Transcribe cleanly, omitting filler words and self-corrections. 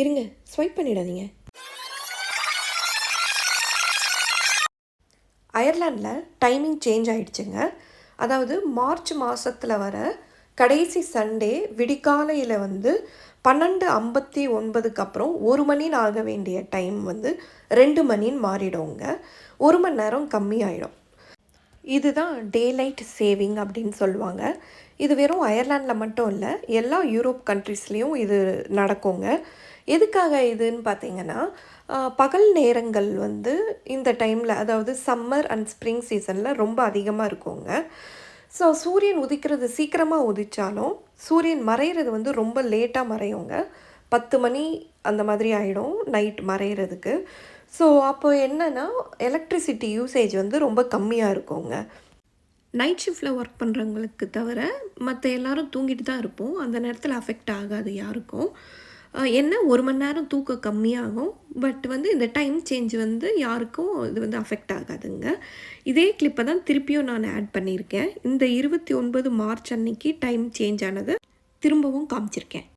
இருங்க, ஸ்வைப் பண்ணிடாதீங்க. அயர்லாண்டில் timing change ஆகிடுச்சுங்க. அதாவது மார்ச் மாதத்தில் வர கடைசி சண்டே விடிகாலையில் 12:59 அப்புறம் 1 மணின்னு ஆக வேண்டிய டைம் 2 மணின்னு மாறிடுங்க. 1 மணி நேரம் கம்மியாயிடும். இதுதான் டேலைட் சேவிங் அப்படின்னு சொல்லுவாங்க. இது வெறும் அயர்லாண்டில் மட்டும் இல்லை, எல்லா யூரோப் கண்ட்ரீஸ்லேயும் இது நடக்குங்க. எதுக்காக இதுன்னு பார்த்தீங்கன்னா, பகல் நேரங்கள் இந்த டைமில், அதாவது சம்மர் அண்ட் ஸ்ப்ரிங் சீசனில் ரொம்ப அதிகமாக இருக்குங்க. ஸோ சூரியன் உதிக்கிறது சீக்கிரமாக உதித்தாலும் சூரியன் மறையிறது ரொம்ப லேட்டாக மறையுங்க. 10 மணி அந்த மாதிரி ஆகிடும் நைட் மறையிறதுக்கு. ஸோ அப்போ என்னென்னா, எலக்ட்ரிசிட்டி யூசேஜ் ரொம்ப கம்மியாக இருக்குங்க. நைட் ஷிஃப்ட்டில் ஒர்க் பண்ணுறவங்களுக்கு தவிர மற்ற எல்லோரும் தூங்கிட்டு தான் இருப்போம். அந்த நேரத்தில் அஃபெக்ட் ஆகாது யாருக்கும். என்ன 1 மணி நேரம் தூக்கம் கம்மியாகும். பட் இந்த டைம் சேஞ்ச் யாருக்கும் இது அஃபெக்ட் ஆகாதுங்க. இதே கிளிப்பை தான் திருப்பியும் நான் ஆட் பண்ணியிருக்கேன். இந்த 29 மார்ச் அன்னைக்கு டைம் சேஞ்ச் ஆனது திரும்பவும் காமிச்சிருக்கேன்.